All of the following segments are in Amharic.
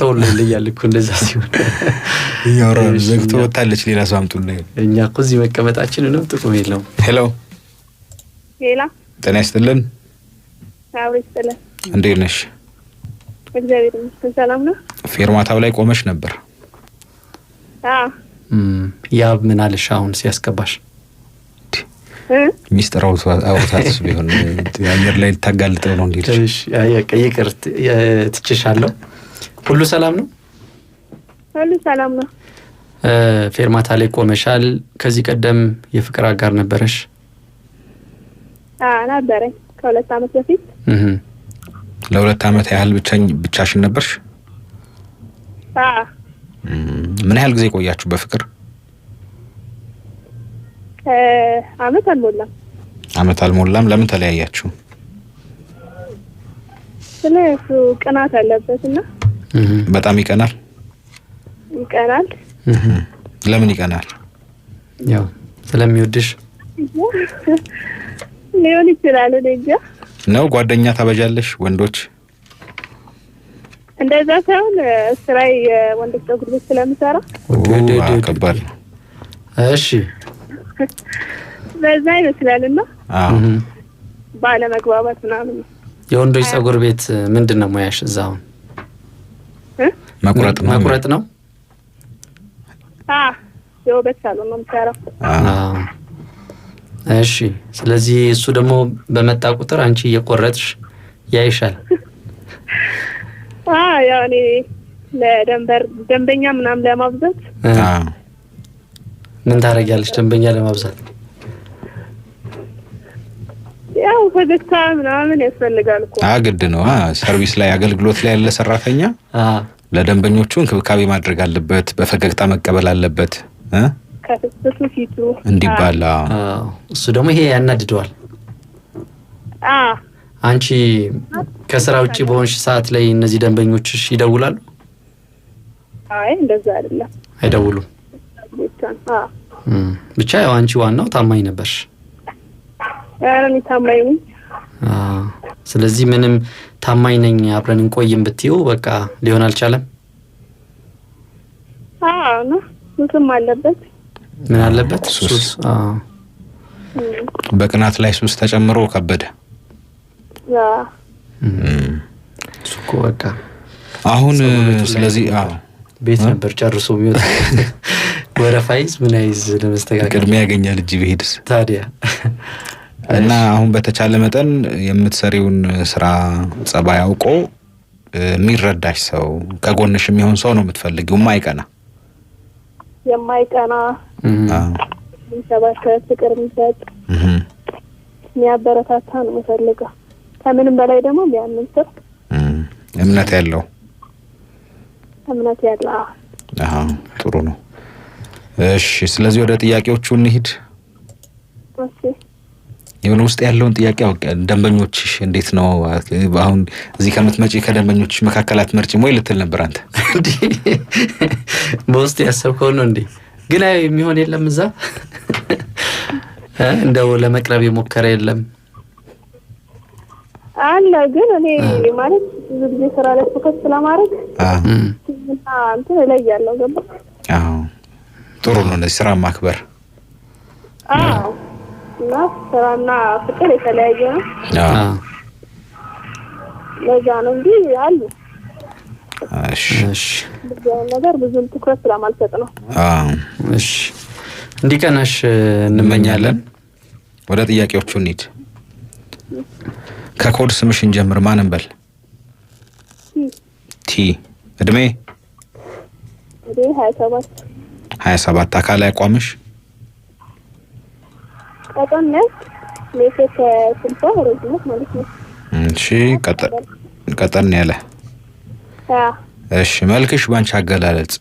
ቦታው ላይ ያልኩ እንደዛ ሲሆን ያወራን ዘግቶ ወጣለች ሌላ ሰው አምጡልኝ። እኛ እኮ እዚህ መቀመጣችን ነው ጥቅም የለውም። ሄሎ ሄላ ጤና ይስጥልን። አዎ ይስጥልን። እንዴት ነሽ? እግዚአብሔር ይመስገን ሰላም ነው። ፌርማታው ላይ ቆመሽ ነበር? ያ ምን አለሽ አሁን ሲያስገባሽ? ሚስጥራው አውታስ ቢሆን አየር ላይ ታጋልጠው ነው እንዴ? እሺ ይቅርት ትችሻለሁ። ሁሉ ሰላም ነው? ሁሉ ሰላም ነው። ፌርማታ ላይ ቆመሻል። ከዚህ ቀደም የፍቅር አጋር ነበረሽ? ነበረኝ ከ2 አመት በፊት። ለ2 አመት ያህል ብቻሽን ነበርሽ? ምን ያህል ጊዜ ቆያችሁ በፍቅር? አመት አልሞላም። ለምን ተለያያችሁ? ስለሱ ቅናት አለበትና። በጣም ይቀናል። ለምን ይቀናል? ያው ስለሚወድሽ ሊሆን ይችላል። እንጃ ነው። ጓደኛ ታበጃለሽ? ወንዶች እንደዛ ሳይሆን ስራዬ ወንዶች ፀጉር ቤት ስለምሰራ ከባድ ነው። እሺ በዛ ይመስላልና ባለመግባባት ምናምን። የወንዶች ፀጉር ቤት ምንድነው ሙያሽ? እዛው መቁረጥ ነው? የውበት ሳሎን ነው የምሰራው። እሺ ስለዚህ እሱ ደግሞ በመጣ ቁጥር አንቺ እየቆረጥሽ ያይሻል? ያው እኔ ደንበኛ ምናምን ለማብዛት ምን ታደርጊያለሽ? ደንበኛ ለማብዛት ያው ፈገግታ ምናምን ያስፈልጋል እኮ። ግድ ነው። ሰርቪስ ላይ አገልግሎት ላይ ያለ ሰራተኛ ለደንበኞቹ እንክብካቤ ማድረግ አለበት፣ በፈገግታ መቀበል አለበት ከፍስቱ ፊቱ እንዲባላ። እሱ ደግሞ ይሄ ያናድደዋል። አንቺ ከስራ ውጪ በሆንሽ ሰዓት ላይ እነዚህ ደንበኞችሽ ይደውላሉ? አይ እንደዛ አይደለም፣ አይደውሉም። ብቻ ያው አንቺ ዋናው ታማኝ ነበርሽ። እኔ ታማኝ ነኝ። ስለዚህ ምንም ታማኝ ነኝ አብረን እንቆይም ብትይው በቃ ሊሆን አልቻለም። ነው ሱስም አለበት። ምን አለበት? ሱስ። በቅናት ላይ ሱስ ተጨምሮ ከበደ። ሱቆ በቃ አሁን ስለዚህ ቤት ነበር ጨርሶ የሚወጣ ወረፋይዝ ምን አይዝ ለመስተካከል ቅድሚያ ያገኛል እጅ ቢሄድስ ታዲያ። እና አሁን በተቻለ መጠን የምትሰሪውን ስራ ጸባይ አውቆ የሚረዳሽ ሰው ከጎንሽ የሚሆን ሰው ነው የምትፈልጊው። የማይቀና የሚሰባከብ ፍቅር የሚሰጥ የሚያበረታታ ነው የምፈልገው። ከምንም በላይ ደግሞ የሚያምን ሰው እምነት ያለው። ጥሩ ነው። እሺ ስለዚህ ወደ ጥያቄዎቹ እንሂድ። የሆነ ውስጥ ያለውን ጥያቄ ደንበኞችሽ እንዴት ነው? አሁን እዚህ ከምትመጪ ከደንበኞችሽ መካከል አትመርጪም ወይ ልትል ነበር አንተ። በውስጥ ያሰብከው ነው እንዴ? ግን የሚሆን የለም እዛ እንደው ለመቅረብ የሞከረ የለም አለ። ግን እኔ ማለት ብዙ ጊዜ ስራ ላይ ፎከስ ስለማድረግ እንትን ላይ ያለው ገባ። ጥሩ ነው እንደዚህ ስራ ማክበር። እና ስራና ፍቅር የተለያየ ነው። ለዛ ነው እንጂ አሉ። እሺ ነገር ብዙም ትኩረት ስለማልሰጥ ነው። እሺ እንዲቀናሽ እንመኛለን። ወደ ጥያቄዎቹ እንሂድ። ከኮድ ስምሽን ጀምር። ማን እንበል? ቲ። እድሜ? 27 አካላዊ አቋምሽ? እሺ ቀጠን ያለ። እሺ መልክሽ ባንቺ አገላለጽ?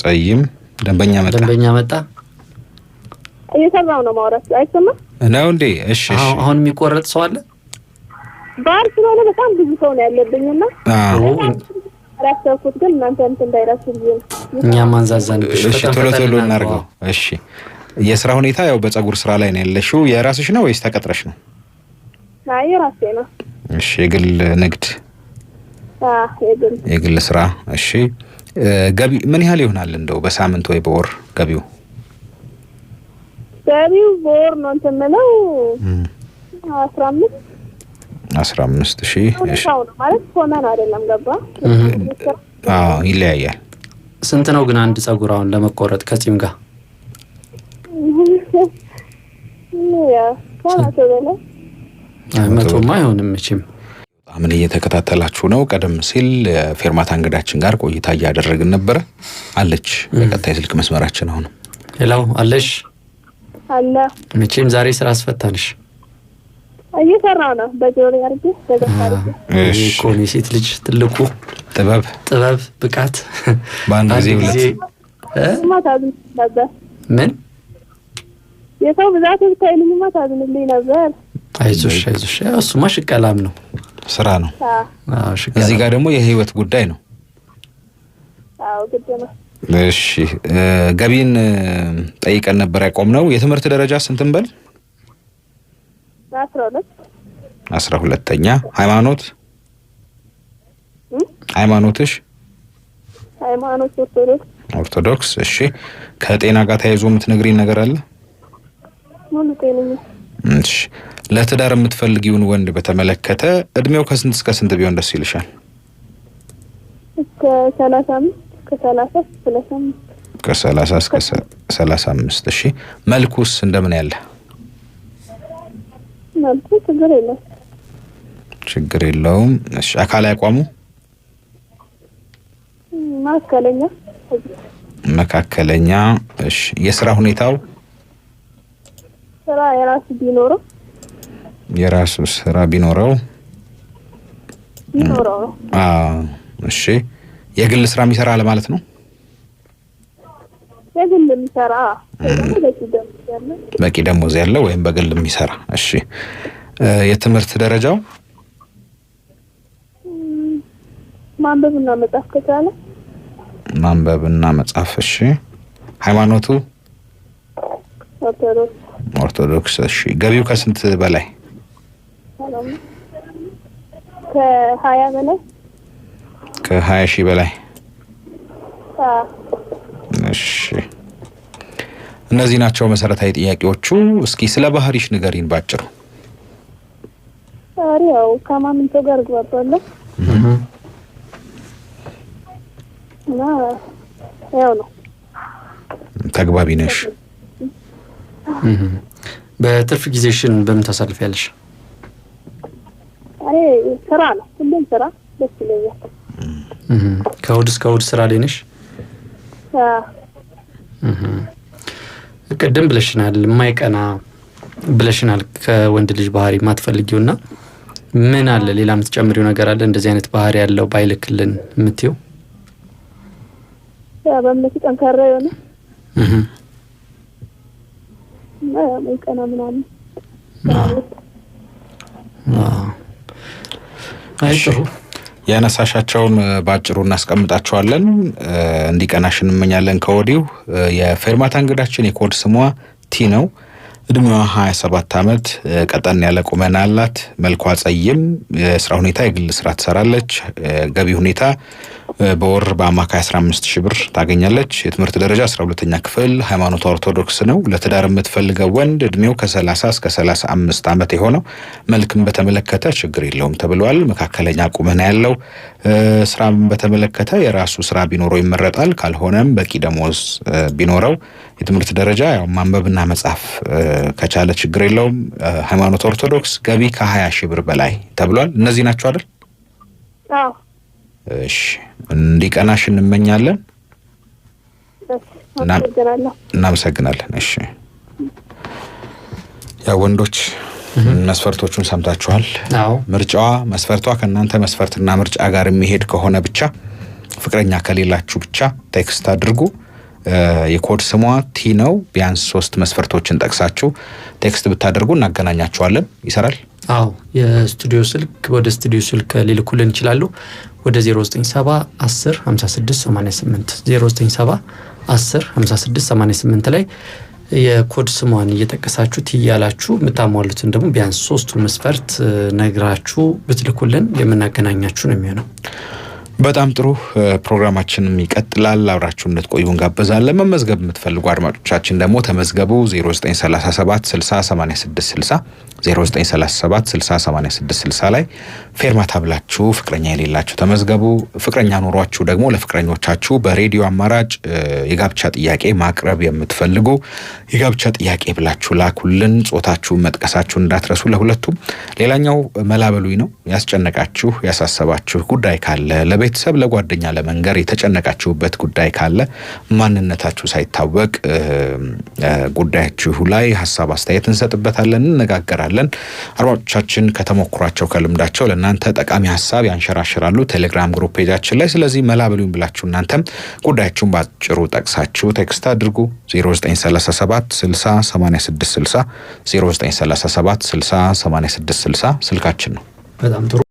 ጸይም። ደንበኛ መጣ። እየሰራው ነው ማውራት አይሰማ ነው እንዴ? እሺ አሁን የሚቆረጥ ሰው አለ? ባር ስለሆነ በጣም ብዙ ሰው ነው ያለብኝና አራሰኩት። ግን እናንተ እንዳይራችሁ ልጅ እኛ ማንዛዛን። እሺ ቶሎ እናርገው። እሺ የስራ ሁኔታ ያው በፀጉር ስራ ላይ ነው ያለሽው። የራስሽ ነው ወይስ ተቀጥረሽ ነው? የራሴ ነው። እሺ የግል ንግድ? የግል ስራ። እሺ ገቢ ምን ያህል ይሆናል እንደው በሳምንት ወይ በወር ገቢው? በወር ነው እንትን የምለው 15 ሺህ። እሺ ማለት ሆነን አይደለም ገባ? ይለያያል። ስንት ነው ግን አንድ ፀጉር አሁን ለመቆረጥ ከጺም ጋር? መቶማ አይሆንም መቼም። ምን እየተከታተላችሁ ነው? ቀደም ሲል ፌርማታ እንግዳችን ጋር ቆይታ እያደረግን ነበረ። አለች በቀጣይ ስልክ መስመራችን። አሁን ሄላው አለሽ? አለ። መቼም ዛሬ ስራ አስፈታንሽ። እየሰራው ነው በጆሮ ያርግ ተገፋሪ። እሺ ኮኒ ሴት ልጅ ትልቁ ጥበብ ብቃት በአንድ ጊዜ ማታዝን ነበር። ምን የሰው ብዛት ብታይልኝማ ታዝንልኝ ነበር። አይዞሽ እሱማ ሽቀላም ነው፣ ስራ ነው። ሽቀላም። እዚህ ጋር ደግሞ የህይወት ጉዳይ ነው። ግድ ነው። እሺ ገቢን ጠይቀን ነበር ያቆምነው። የትምህርት ደረጃ ስንትን በል? 12ኛ። ሃይማኖትሽ? ሃይማኖት ኦርቶዶክስ። እሺ ከጤና ጋር ተያይዞ የምትነግሪኝ ነገር አለ? ሙሉ ጤነኛ። እሺ ለትዳር የምትፈልጊውን ወንድ በተመለከተ እድሜው ከስንት እስከ ስንት ቢሆን ደስ ይልሻል? ከ30 እስከ 35። እሺ መልኩስ እንደምን ያለ? መልኩ ችግር የለውም። እሺ አካላዊ አቋሙ? መካከለኛ። እሺ የስራ ሁኔታው? ስራ የራሱ ስራ ቢኖረው። እሺ የግል ስራ የሚሰራ ለማለት ነው? የግል የሚሰራ በቂ ደሞዝ ያለው ወይም በግል የሚሰራ። እሺ የትምህርት ደረጃው? ማንበብና መጻፍ ከቻለ? ማንበብና መጻፍ። እሺ ሃይማኖቱ? ኦርቶዶክስ። እሺ ገቢው ከስንት በላይ? ከ20 ሺህ በላይ። እሺ እነዚህ ናቸው መሰረታዊ ጥያቄዎቹ። እስኪ ስለ ባህሪሽ ንገሪን ባጭሩ። ያው ከማንም ሰው ጋር እግባባለሁ እና ያው ነው። ተግባቢ ነሽ? በትርፍ ጊዜሽን በምን ታሳልፊያለሽ? ስራ ነው፣ ሁሉም ስራ ደስ ይለኛል። ከእሑድ እስከ እሑድ ስራ ላይ ነሽ? ቅድም ብለሽናል፣ የማይቀና ብለሽናል፣ ከወንድ ልጅ ባህሪ ማትፈልጊውና ምን አለ ሌላ የምትጨምሪው ነገር አለ? እንደዚህ አይነት ባህሪ ያለው ባይልክልን የምትይው? በእምነቱ ጠንካራ የሆነ የማይቀና ምናምን። ጥሩ። ያነሳሻቸውን ባጭሩ እናስቀምጣቸዋለን። እንዲቀናሽ እንመኛለን ከወዲሁ። የፌርማታ እንግዳችን የኮድ ስሟ ቲ ነው። እድሜዋ 27 ዓመት፣ ቀጠን ያለ ቁመና አላት። መልኳ ጸይም፣ የስራ ሁኔታ የግል ስራ ትሰራለች። ገቢ ሁኔታ በወር በአማካይ 15 ሺህ ብር ታገኛለች። የትምህርት ደረጃ 12ኛ ክፍል፣ ሃይማኖቷ ኦርቶዶክስ ነው። ለትዳር የምትፈልገው ወንድ እድሜው ከ30 እስከ 35 ዓመት የሆነው። መልክም በተመለከተ ችግር የለውም ተብሏል። መካከለኛ ቁመና ያለው። ስራም በተመለከተ የራሱ ስራ ቢኖረው ይመረጣል። ካልሆነም በቂ ደሞዝ ቢኖረው። የትምህርት ደረጃ ያው ማንበብና መጻፍ ከቻለ ችግር የለውም። ሃይማኖት ኦርቶዶክስ። ገቢ ከ20 ሺህ ብር በላይ ተብሏል። እነዚህ ናቸው አይደል? አዎ። እሺ እንዲቀናሽ እንመኛለን። እናመሰግናለን። እሺ ያው ወንዶች መስፈርቶቹን ሰምታችኋል። ምርጫዋ መስፈርቷ ከእናንተ መስፈርትና ምርጫ ጋር የሚሄድ ከሆነ ብቻ፣ ፍቅረኛ ከሌላችሁ ብቻ ቴክስት አድርጉ። የኮድ ስሟ ቲ ነው። ቢያንስ 3 መስፈርቶችን ጠቅሳችሁ ቴክስት ብታደርጉ እናገናኛችኋለን። ይሰራል? አዎ። የስቱዲዮ ስልክ ወደ ስቱዲዮ ስልክ ሊልኩልን ይችላሉ። ወደ 0970 10 56 88 0970 10 56 88 ላይ የኮድ ስሟን እየጠቀሳችሁ ትያላችሁ የምታሟሉትን ደግሞ ቢያንስ 3ቱን መስፈርት ነግራችሁ ብትልኩልን የምናገናኛችሁ ነው የሚሆነው። በጣም ጥሩ ፕሮግራማችንም ይቀጥላል። አብራችሁን እንድትቆዩ እንጋብዛለን። መመዝገብ የምትፈልጉ አድማጮቻችን ደግሞ ተመዝገቡ 0937 60 86 60 0937 60 86 60 ላይ ፌርማታ ብላችሁ ፍቅረኛ የሌላችሁ ተመዝገቡ። ፍቅረኛ ኖሯችሁ ደግሞ ለፍቅረኞቻችሁ በሬዲዮ አማራጭ የጋብቻ ጥያቄ ማቅረብ የምትፈልጉ የጋብቻ ጥያቄ ብላችሁ ላኩልን። ጾታችሁን መጥቀሳችሁን እንዳትረሱ ለሁለቱም። ሌላኛው መላበሉኝ ነው። ያስጨነቃችሁ ያሳሰባችሁ ጉዳይ ካለ ለቤተሰብ ለጓደኛ ለመንገር የተጨነቃችሁበት ጉዳይ ካለ ማንነታችሁ ሳይታወቅ ጉዳያችሁ ላይ ሐሳብ አስተያየት እንሰጥበታለን፣ እንነጋገራለን። አድማጮቻችን ከተሞክሯቸው ከልምዳቸው ለእናንተ ጠቃሚ ሐሳብ ያንሸራሽራሉ ቴሌግራም ግሩፕ ፔጃችን ላይ። ስለዚህ መላበሉኝ ብላችሁ እናንተም ጉዳያችሁን ባጭሩ ጠቅሳችሁ ቴክስት አድርጉ 0937 60 86 60 0937 60 86 60 ስልካችን ነው። በጣም ጥሩ።